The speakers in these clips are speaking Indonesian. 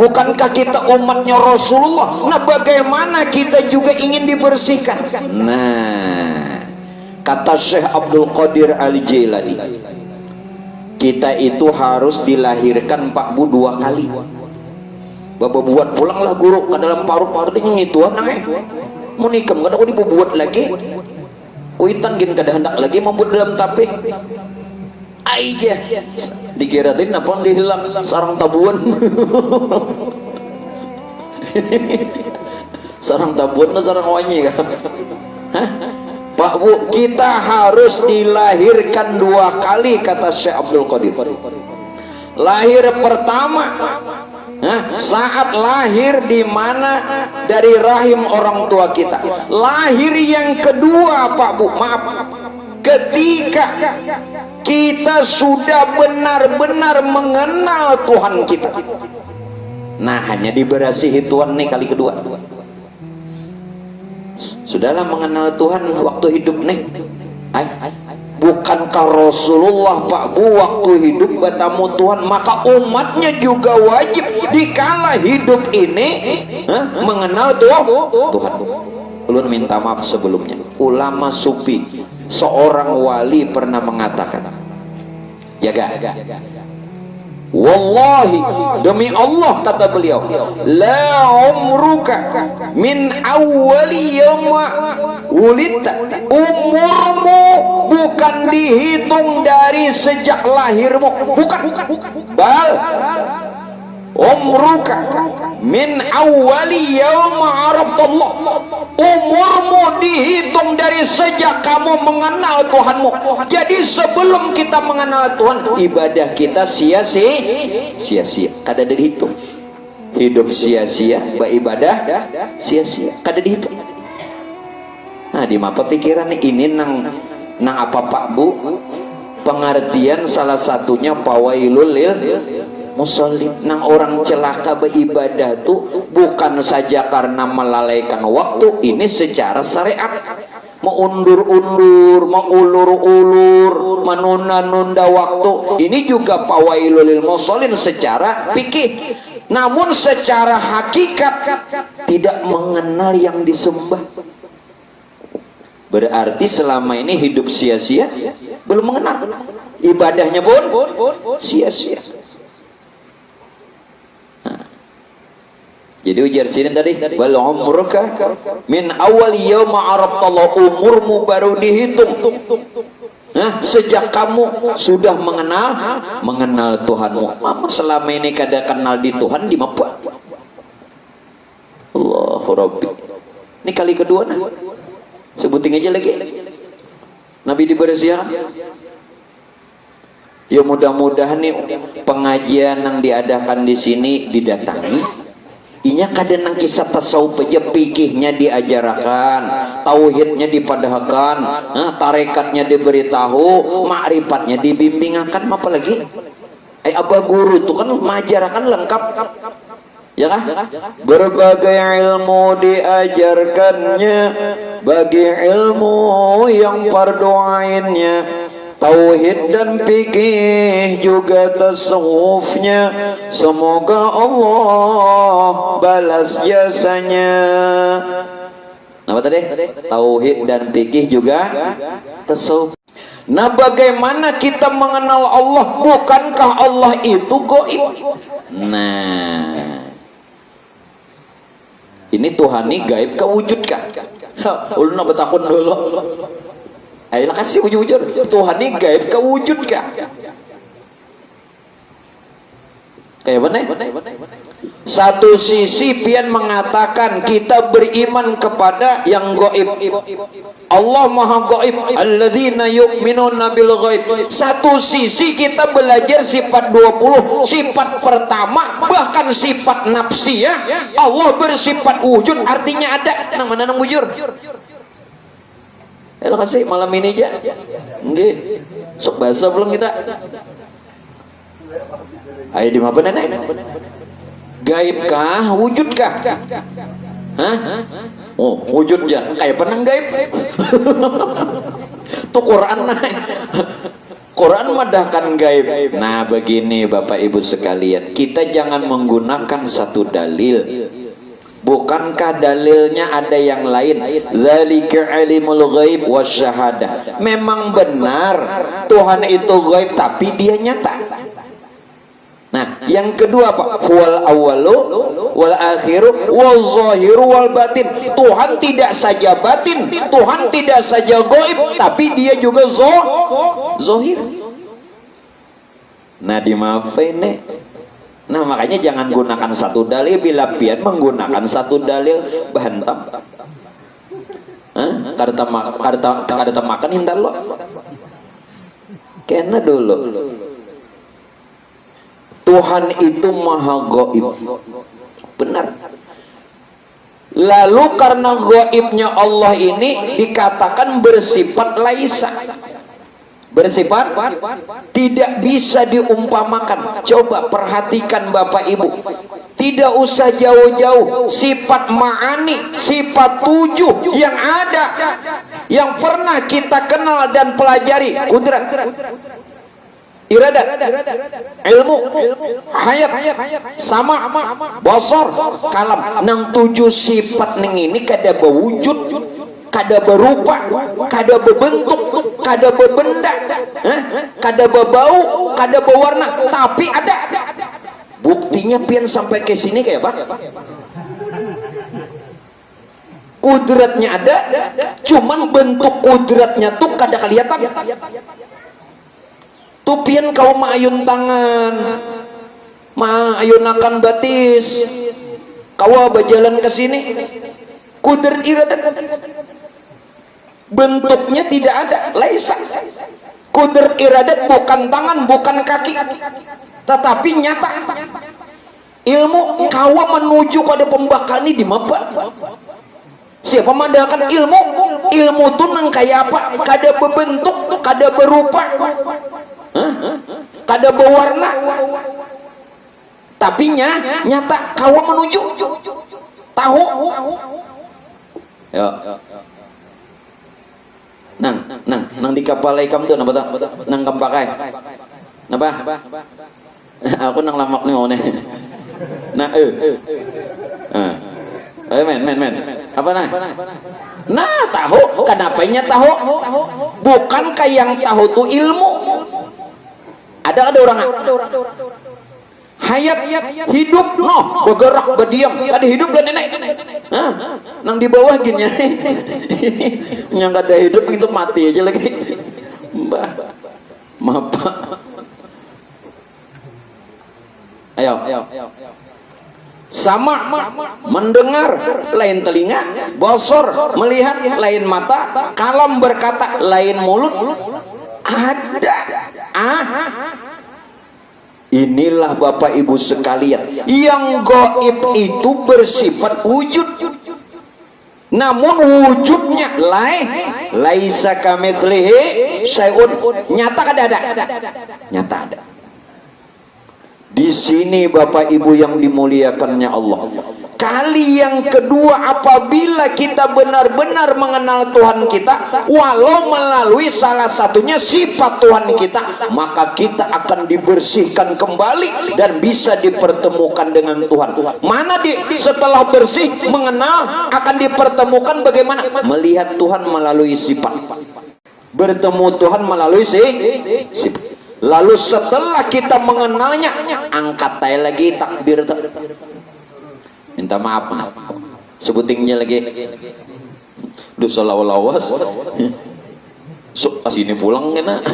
Bukankah kita umatnya Rasulullah? Nah, bagaimana kita juga ingin dibersihkan? Nah, kata Syekh Abdul Qadir Al-Jailani, kita itu harus dilahirkan Pak Bu 2 kali. Bapak buat pulanglah guru ke dalam paru-paru ngituan nang mau nikam kada aku dibuat lagi uitan gin kada hendak lagi membuat dalam tapi aja dikirain apa dihilang sarang tabuan sarang tabuan atau sarang wanyi kah? Hah? Pak Bu, kita harus dilahirkan 2 kali kata Syekh Abdul Qadir. Lahir pertama saat lahir di mana dari rahim orang tua kita. Lahir yang kedua Pak Bu, maaf, ketika kita sudah benar-benar mengenal Tuhan kita. Nah, hanya diberasihi Tuhan nih kali kedua. Sudahlah mengenal Tuhan waktu hidup nih. Bukankah Rasulullah Pak Bu waktu hidup bertemu Tuhan, maka umatnya juga wajib dikala hidup ini mengenal Tuhan. Ulun minta maaf sebelumnya. Ulama sufi, seorang wali pernah mengatakan, jaga, wallahi, demi Allah kata beliau, la umruka min awwali yawma wulidta, umurmu bukan dihitung dari sejak lahirmu, bukan, bal umruka min awwali yawma araftallah, umurmu dihitung dari sejak kamu mengenal Tuhanmu. Jadi sebelum kita mengenal Tuhan, ibadah kita sia-sia, kada dihitung. Hidup sia-sia, beribadah sia-sia, kada dihitung. Nah, di mapa pikiran ini nang apa Pak Bu? Pengertian salah satunya pawailul lil musallin, nang orang celaka beribadah tuh bukan saja karena melalaikan waktu, ini secara syariat, mau undur-undur, mau ulur-ulur, menunda-nunda waktu, ini juga pawailul lil musallin secara fikih. Namun secara hakikat tidak mengenal yang disembah. Berarti selama ini hidup sia-sia, belum mengenal, ibadahnya pun sia-sia. Jadi ujar sini tadi, bal umruka min awal yauma araftallah, umurmu baru dihitung sejak kamu sudah mengenal Tuhanmu. Mama selama ini kada kenal di Tuhan di mapa. Allahu Rabbi. Ini kali kedua nah. Sebutin aja lagi. Nabi dibersihan. Ya mudah-mudahan nih pengajian yang diadakan di sini didatangi. Inya kadang nang kisah tasawuf aja, pikihnya diajarkan, tauhidnya dipadahkan, tarekatnya diberitahu, ma'rifatnya dibimbingakan, apa lagi? Abah guru itu kan mengajarkan lengkap, ya kan? Berbagai ilmu diajarkannya, bagi ilmu yang fardu ainnya. Tauhid dan fikih juga tasawufnya, semoga Allah balas jasanya. Apa tadi? Tauhid dan fikih juga tasawuf. Nah, bagaimana kita mengenal Allah? Bukankah Allah itu gaib? Nah, ini Tuhan ini gaib kewujudkan. Ulun betakun dulu. Ayolah kasih ujur-ujur, Tuhan ini gaib kewujudkan. Kayak mana? Satu sisi pian mengatakan kita beriman kepada yang gaib. Allah maha gaib, alladzina yu'minuna bil ghaib. Satu sisi kita belajar sifat 20, sifat pertama bahkan sifat nafsi ya. Allah bersifat wujud, artinya ada. Nang mana nang wujud? Terima kasih malam ini aja. Nggih. Sok bahasa belum kita. Ayo di mana nenek? Gaibkah, wujudkah? Hah? Oh, wujudnya. Kayak penang gaib. Tuh Quran naik. Quran medahkan gaib. Nah begini Bapak Ibu sekalian, kita jangan menggunakan satu dalil. Bukankah dalilnya ada yang lain? Dzalika alimul ghaib wasyahadah. Memang benar Tuhan itu gaib, tapi dia nyata. Nah, yang kedua Pak, wal awalu wal akhiru wal zahiru wal batin. Tuhan tidak saja batin, Tuhan tidak saja gaib, tapi dia juga zahir. Nah, dimaafin nih. Nah, makanya jangan gunakan satu dalil, bila pian menggunakan satu dalil bahantam. Kareta makan hintar lo. Kena dulu. Tuhan itu maha gaib, benar. Lalu karena gaibnya Allah ini dikatakan bersifat laisa, bersifat tidak bisa diumpamakan. Coba perhatikan Bapak Ibu, tidak usah jauh-jauh, sifat ma'ani, sifat 7 yang ada, yang pernah kita kenal dan pelajari, kudrat, iradat, ilmu, hayat, sama, basar, kalam. Nang 7 sifat neng ini kada berwujud, kada berupa, kada berbentuk, kada berbenda, kada berbau, kada berwarna, tapi ada. Buktinya pian sampai ke sini kayak apa? Kudratnya ada, cuman bentuk kudratnya tuh kada kelihatan. Tupian kau maayun tangan, maayunakan batis, kau berjalan ke sini, kudrat iradat, bentuknya tidak ada, laisa. Kudrat iradat bukan tangan, bukan kaki, tetapi nyata. Ilmu kau menuju pada pembakal ini di mapa. Siapa mandalkan ilmu? Ilmu tuh nang kayak apa? Kada berbentuk, kada berupa, kada berwarna, tapi nyata. Kau menuju tahu. Ya. Nang di kapal ikam tuh napa tak? Nang kampakai. Napa? Aku nang lamak nih one. Nah, ayo men. Apa nah? Nah, tahu. Kenapanya tahu? Bukankah yang tahu tuh ilmu? Ada orang hayat hidup noh bergerak berdiam kada hidup dan nenek nang di bawah gini yang kada hidup itu mati aja lagi mbah mapa. Ayo sama mendengar lain telinga, basar melihat lain mata, kalam berkata lain mulut. Ada. Inilah Bapak Ibu sekalian, yang gaib itu bersifat wujud, namun wujudnya laisa kamitslihi syai'un, nyata kada ada, nyata ada. Di sini Bapak Ibu yang dimuliakannya Allah. Kali yang kedua, apabila kita benar-benar mengenal Tuhan kita, walau melalui salah satunya sifat Tuhan kita, maka kita akan dibersihkan kembali dan bisa dipertemukan dengan Tuhan. Mana setelah bersih mengenal akan dipertemukan bagaimana? Melihat Tuhan melalui sifat, bertemu Tuhan melalui sifat. Lalu setelah kita mengenalnya, angkat tay lagi takbir, minta maaf, sebutingnya lagi dosa lawas so sini pulang kena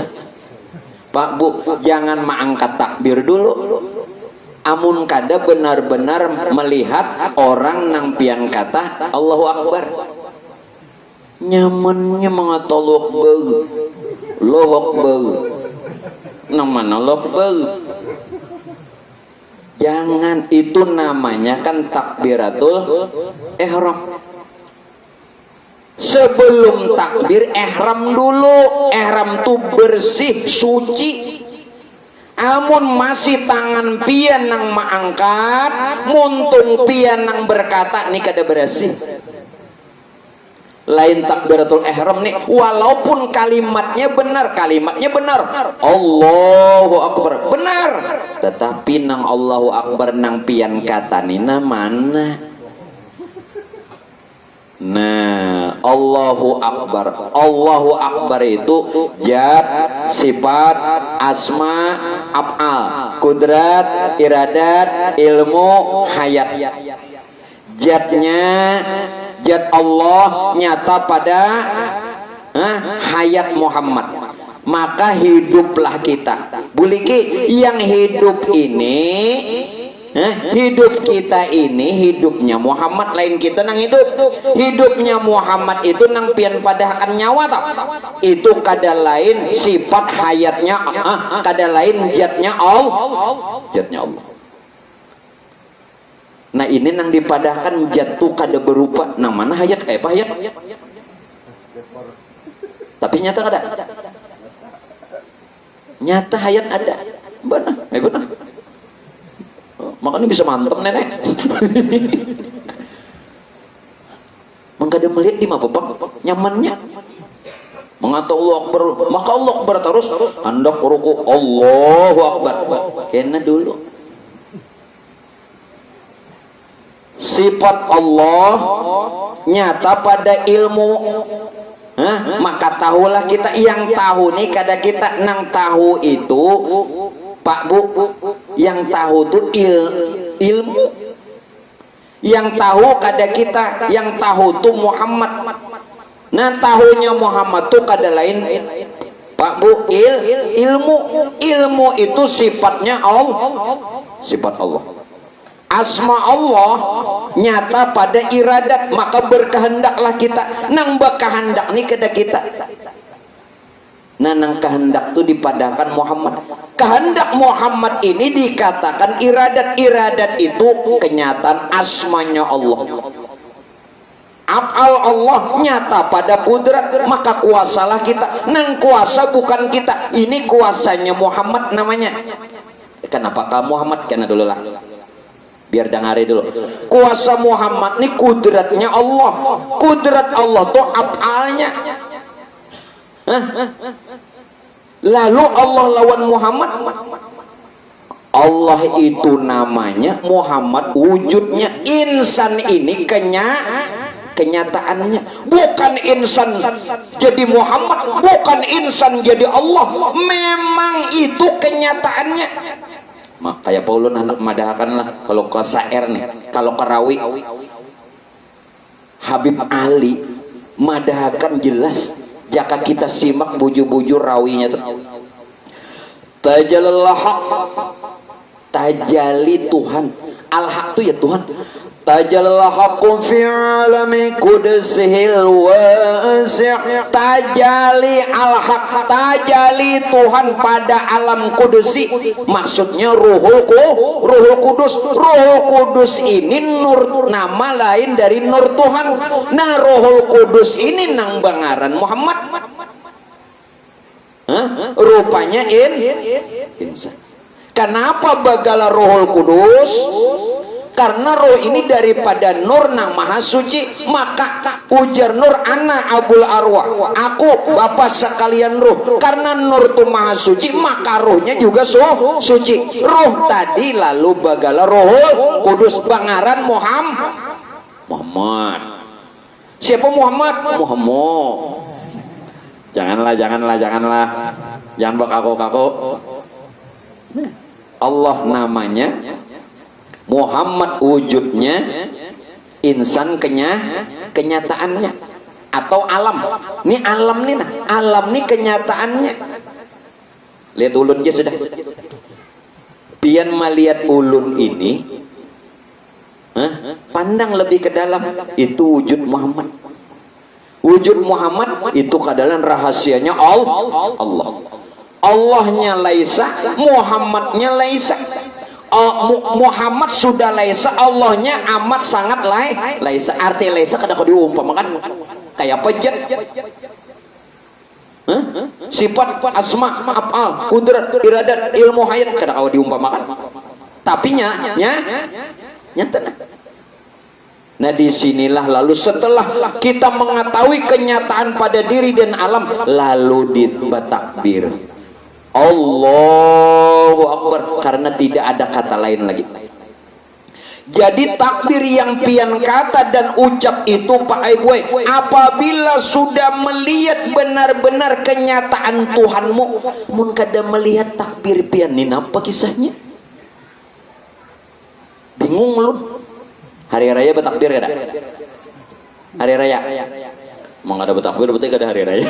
Pak Bu, jangan mengangkat takbir dulu. Amun kada benar-benar melihat orang nang pian kata Allahu Akbar, nyamannya mengatolok bau lohok bau nang mana lohok bau. Jangan, itu namanya kan takbiratul ihram. Sebelum takbir ihram dulu. Ihram tuh bersih, suci. Amun masih tangan pian nang maangkat, muntung pian nang berkata, ini kada bersih. lain takbiratul ihram nih, walaupun kalimatnya benar Allahu akbar benar, tetapi nang Allahu akbar nang pian katanina mana? Nah, Allahu akbar itu zat, sifat, asma, af'al, kudrat, iradat, ilmu, hayat. Zatnya zat Allah nyata pada hayat Muhammad, maka hiduplah kita. Buliki yang hidup ini, hidup kita ini hidupnya Muhammad, lain kita nang hidupnya Muhammad itu nang pian padahkan nyawa tak? Itu kada lain sifat hayatnya, kada lain zatnya Allah. Nah ini nang dipadahkan jatuh kada berupa nang mana hayat kayak apa hayat, tapi nyata kada, nyata hayat ada benar, benar. Makanya bisa mantep nenek. Mengkada melihat di mana nyamannya. Mengata Allah akbar, maka Allah akbar terus. Hendak ruku Allahu akbar. Kena dulu. Sifat Allah nyata pada ilmu, maka tahulah kita. Yang tahu nih kada kita nang tahu itu Pak Bu, yang tahu tuh ilmu, yang tahu kada kita, yang tahu tuh Muhammad. Nah tahunya Muhammad tuh kada lain Pak Bu, ilmu itu sifatnya Allah, sifat Allah. Asma Allah nyata pada iradat, maka berkehendaklah kita. Nang berkehendak nih kada kita. Nah nang kehendak itu dipadahkan Muhammad. Kehendak Muhammad ini dikatakan iradat. Iradat itu kenyataan asmanya Allah. Af'al Allah nyata pada kudrat, maka kuasalah kita. Nang kuasa bukan kita, ini kuasanya Muhammad namanya. Kenapa kamu Muhammad? Karena dulu lah, biar dengari dulu. Kuasa Muhammad ini kudratnya Allah. Kudrat Allah tuh af'alnya. Lalu Allah lawan Muhammad. Allah itu namanya, Muhammad wujudnya. Insan ini kenyataannya, bukan insan jadi Muhammad, bukan insan jadi Allah. Memang itu kenyataannya. Kayak Paulun anak madahkan lah. Kalau ke syair nih, kalau ke rawi, Habib Ali madahkan jelas. Jika kita simak buju-buju rawinya tuh, tajalal haq, tajali Tuhan, al-haq tuh ya Tuhan. Tajalal haqqu fi alami qudusihil wasi'. Tajali al-haq, tajali Tuhan pada alam kudusi. Maksudnya ruhul kudus. Ruhul kudus ini nur, nama lain dari nur Tuhan. Nah ruhul kudus ini nang bangaran Muhammad. Rupanya insan. Kenapa bagala ruhul kudus? Karena roh ini daripada nur nang maha suci. Maka ujar nur ana abul arwah, aku bapak sekalian roh. Karena nur itu maha suci, maka rohnya juga suci. Roh tadi lalu bagala rohul kudus bangaran Muhammad. Siapa Muhammad? Muhammad. Jangan kaku. Allah namanya, Muhammad wujudnya, insan kenyataannya, atau alam. Ini alam nih, alam nih kenyataannya. Lihat ulun aja sudah. Pian melihat ulun ini, pandang lebih ke dalam, itu wujud Muhammad. Wujud Muhammad itu kadalan rahasianya Allah. Allahnya laisa, Muhammadnya laisa. Muhammad sudah laisa, Allahnya amat sangat laisa. Arti laisa kada kau diumpamakan kayak pejat. Sifat, asma, af'al, kudrat, iradat, ilmu, hayat kada kau diumpamakan. Tapi nyata. Nah disinilah lalu setelah kita mengetahui kenyataan pada diri dan alam, lalu ditakbir Allahu Akbar, karena tidak ada kata lain lagi. Jadi takbir yang pian kata dan ucap itu Pak Aiboy, apabila sudah melihat benar-benar kenyataan Tuhanmu, mun kada melihat takbir pian ini apa kisahnya? Bingung lu. Hari raya bertakbir kada? Hari raya. Mau ada bertakbir berarti kada hari raya.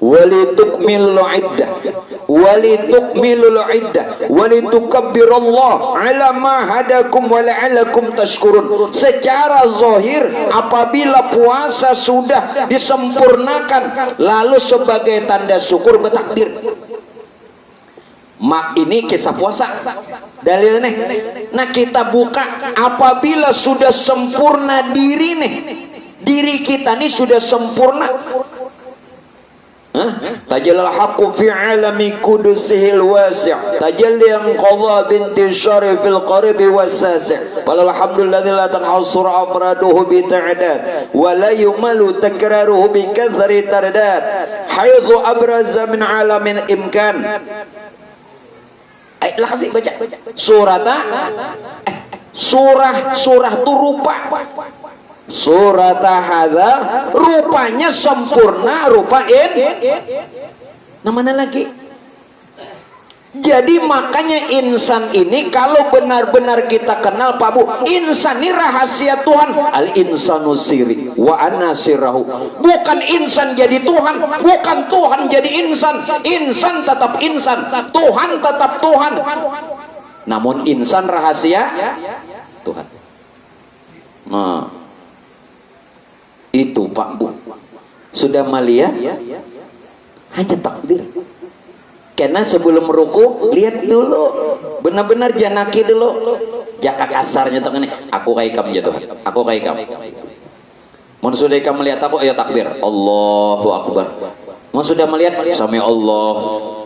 Walitukmilul iddah walitukmilul iddah walitukabbirallah ala ma hadakum wa la'allakum tashkurun. Secara zahir apabila puasa sudah disempurnakan, lalu sebagai tanda syukur bertakbir. Mak ini kisah puasa dalil nih. Nah kita buka, apabila sudah sempurna diri nih, diri kita nih sudah sempurna. Tajallal haqqu fi alami qudusihil wasi' tajalli yang qadha binti syari fil qaribi wasasi' walhamdulilladzi la tanhasur afraduhu bi ta'dad wa la yumalu takraruhu bi kathri tardad haidhu abraza min alamin imkan. Lah kasih baca surah tu rupa, surat hadza rupanya sempurna, rupa nah mana lagi. Jadi makanya insan ini kalau benar-benar kita kenal Pak Bu, insan ini rahasia Tuhan. Al insanu siri wa ana sirahu. Bukan insan jadi Tuhan, bukan Tuhan jadi insan. Insan tetap insan, Tuhan tetap Tuhan. Namun insan rahasia Tuhan. Nah, itu Pak Bu sudah melihat hanya takbir. Karena sebelum ruku lihat dulu, benar-benar janaki dulu. Jaka kasarnya tuh ini, aku kayak kamu jatuh, aku kayak kamu. Mun sudah kamu melihat aku, ayo takbir, Allahu Akbar. Mun sudah melihat, sami Allah.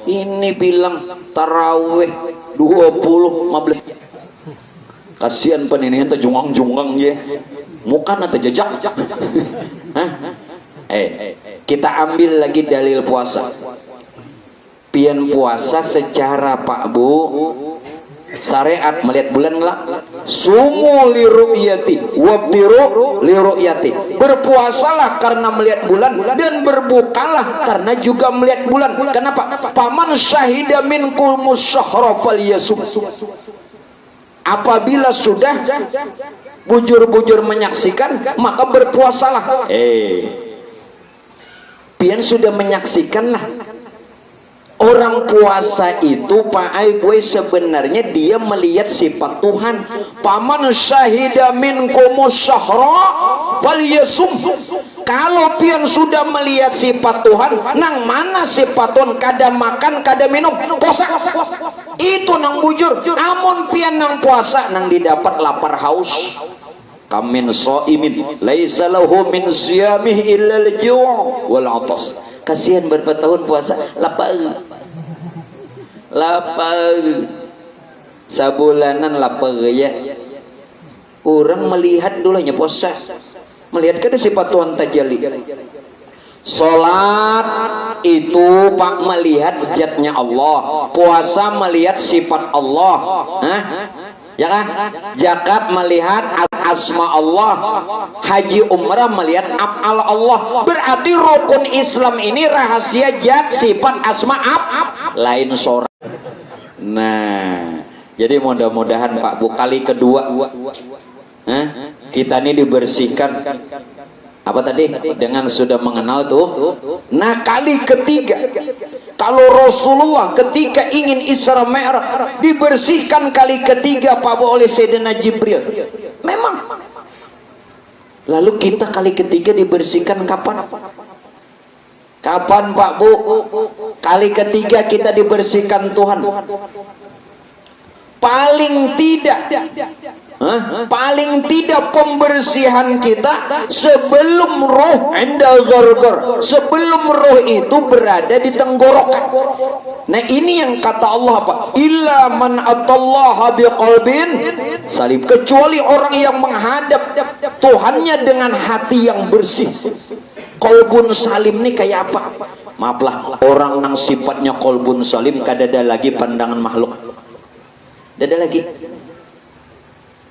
Ini bilang taraweh 20 15. Kasihan peninian terjungang-junggang ya. Muka atau jejak. Kita ambil lagi dalil puasa. Pian puasa secara Pak Bu syariat melihat bulan ngelak sumu li ru'yati wabtiru li ru'yati. Berpuasalah karena melihat bulan dan berbukalah karena juga melihat bulan. Kenapa? Paman syahida minkumus syahra falyasum. Apabila sudah bujur-bujur menyaksikan, maka berpuasalah. Pian sudah menyaksikanlah. Orang puasa itu Pak Aiboy sebenarnya dia melihat sifat Tuhan. Paman syahida minkumus syahra falyasum. Kalau pian sudah melihat sifat Tuhan, nang mana sifat Tuhan? Kada makan, kada minum, puasa. Itu nang bujur. Amun pian nang puasa, nang didapat lapar haus. Kamin so'imin laisa lahu min siyamih illa al-ju' wal 'atas. Kasihan berapa tahun puasa lapar sabulanan lapar ya. Orang melihat dulunya puasa, melihat kada sifat Tuhan tajalli. Salat itu Pak melihat zatnya Allah, puasa melihat sifat Allah, ya kan? Zakat melihat asma Allah, haji umrah melihat af'al Allah. Berarti rukun Islam ini rahasia zat, sifat, asma, lain sorang. Nah, jadi mudah-mudahan Pak Bu kali kedua kita ini dibersihkan apa tadi dengan sudah mengenal tuh. Nah kali ketiga, kalau Rasulullah ketika ingin Isra Mi'raj dibersihkan kali ketiga Pak Bu oleh Sayyidina Jibril. Memang. Lalu kita kali ketiga dibersihkan kapan? Kapan Pak Bu? Kali ketiga kita dibersihkan Tuhan. Paling tidak paling tidak pembersihan kita sebelum roh enda gorgor, sebelum roh itu berada di tenggorokan. Nah ini yang kata Allah apa? Illa man atallaha biqalbin salim. Kecuali orang yang menghadap Tuhannya dengan hati yang bersih. Kolbun salim nih kayak apa? Maaflah, orang nang sifatnya kolbun salim kadada lagi pandangan makhluk. Dada lagi.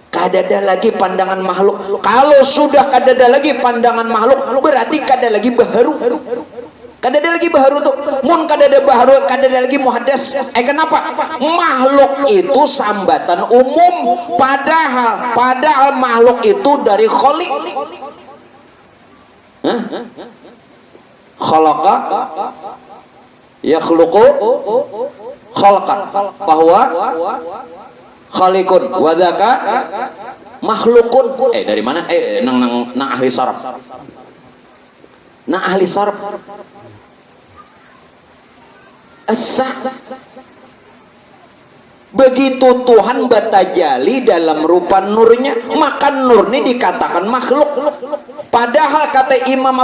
Kadada lagi pandangan makhluk. Kalau sudah kadada lagi pandangan makhluk, berarti kadada lagi baharu. Kadada lagi baharu tuh. Mun kadada baharu, kadada lagi muhaddas. Kenapa? Makhluk itu sambatan umum. Padahal makhluk itu dari Khaliq. Khalaqa yakhluqu khalaqan bahwa khaliqun wa dzaka makhlukun. Dari mana? Nang ahli saraf. Nang ahli saraf. Begitu Tuhan batajali dalam rupa nurnya, maka nur ini dikatakan makhluk. Padahal kata Imam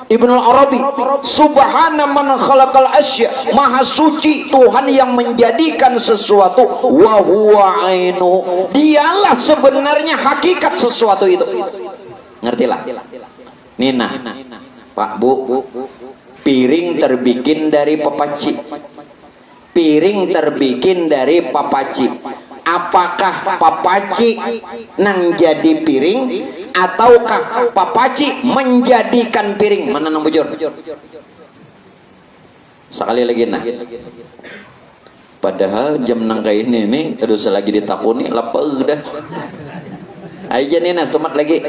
Ibnu Arabi, subhana man khalaqal asya, maha suci Tuhan yang menjadikan sesuatu, wa huwa ainu, dialah sebenarnya hakikat sesuatu itu. Ngertilah Nina, Pak Bu, piring terbikin dari papaci. Piring terbikin dari papaci. Apakah papaci nang jadi piring ataukah papaci menjadikan piring? Mana nang bujur? Sekali lagi nah. Padahal jam nang kayak ini nih terus lagi ditakuni lapar udah. Aja nih nas tomat lagi.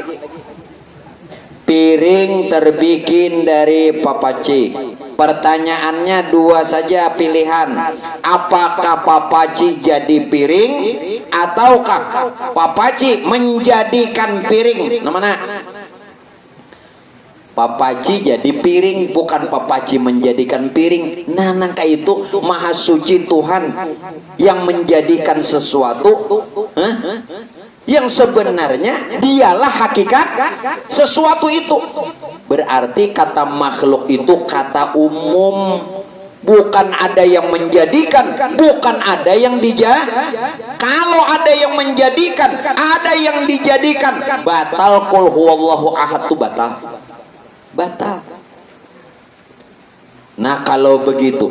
Piring terbikin dari papaci. Pertanyaannya dua saja pilihan. Apakah papaci jadi piring ataukah papaci menjadikan piring? Nah, mana? Papaci jadi piring, bukan papaci menjadikan piring. Nah, nangka itu maha suci Tuhan yang menjadikan sesuatu yang sebenarnya dialah hakikat sesuatu itu. Berarti kata makhluk itu kata umum, bukan ada yang menjadikan, bukan ada yang kalau ada yang menjadikan, ada yang dijadikan, batal. Qul huwallahu ahad itu batal. Nah, kalau begitu,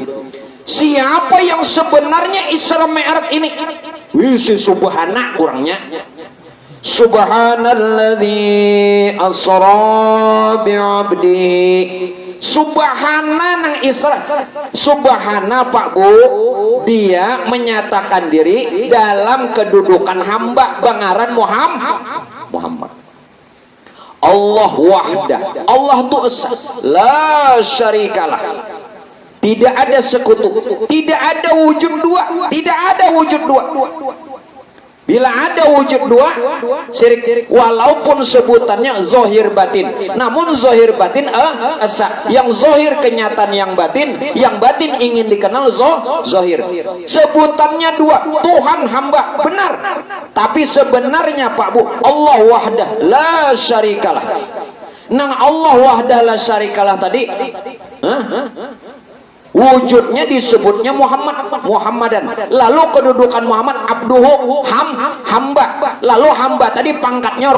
siapa yang sebenarnya Isra Mi'raj ini? Si subhana kurangnya. Subhanalladzi asra bi'abdihi. Subhana nang Isra. Subhana Pak Bu, dia menyatakan diri dalam kedudukan hamba bangaran Muhammad. Allah wahdah. Allah itu esa, la syarikalah. Tidak ada sekutu, tidak ada wujud dua, tidak ada wujud dua. Bila ada wujud dua, syirik. Walaupun sebutannya zahir batin, namun zahir batin asa. Yang zahir kenyataan yang batin ingin dikenal zahir. Sebutannya dua, Tuhan hamba, benar. Tapi sebenarnya Pak Bu, Allah wahdah la syarikalah. Nang Allah wahdah la syarikalah tadi, wujudnya disebutnya Muhammadan. Lalu kedudukan Muhammad abduhu, hamba. Lalu hamba tadi pangkatnya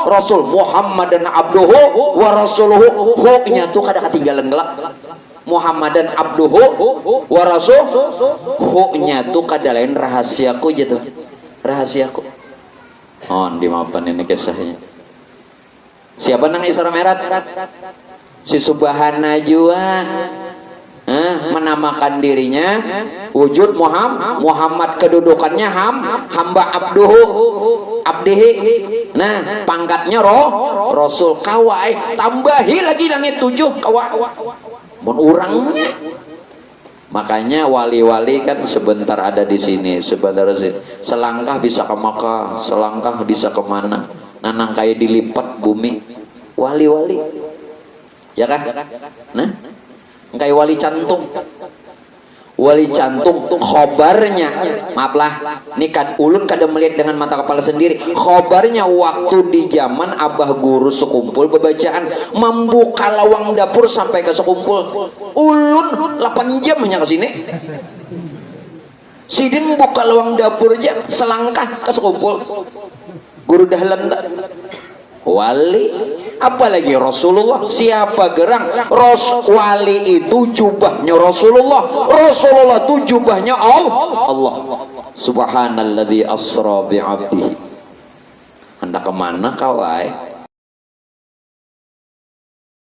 rasul. Muhammadan abduhu wa rasuluhu. Hu-nya tuh kada ketinggalan gelap. Muhammadan abduhu wa rasul. Hu-nya tuh kada lain rahasiaku gitu. Rahasiaku. Oh, dimaafkan ini kisahnya. Siapa nang Isra Mi'raj? Si Subhana jua. Menamakan dirinya wujud Muhammad, kedudukannya hamba abdihi. Nah, pangkatnya rasul. Kawai tambahi lagi langit 7 kawa mun urangnya. Makanya wali-wali kan sebentar ada di sini, sebentar sini. Selangkah bisa ke Makkah, selangkah bisa kemana. Nanang kayak dilipat bumi. Wali-wali, ya kan? Nah, kayak wali cantung khobarnya, maaflah nikan ulun kada melihat dengan mata kepala sendiri. Khobarnya waktu di zaman abah guru sekumpul bebacaan membuka lawang dapur sampai ke sekumpul, ulun 8 jam hanya ke sini. Sidin buka lawang dapur aja selangkah ke sekumpul. Guru dahlan wali, apalagi Rasulullah. Siapa gerang? Wali itu jubahnya Rasulullah, Rasulullah itu jubahnya Allah. Subhanalladzi asra bi'abdihi. Anda kemana kawai?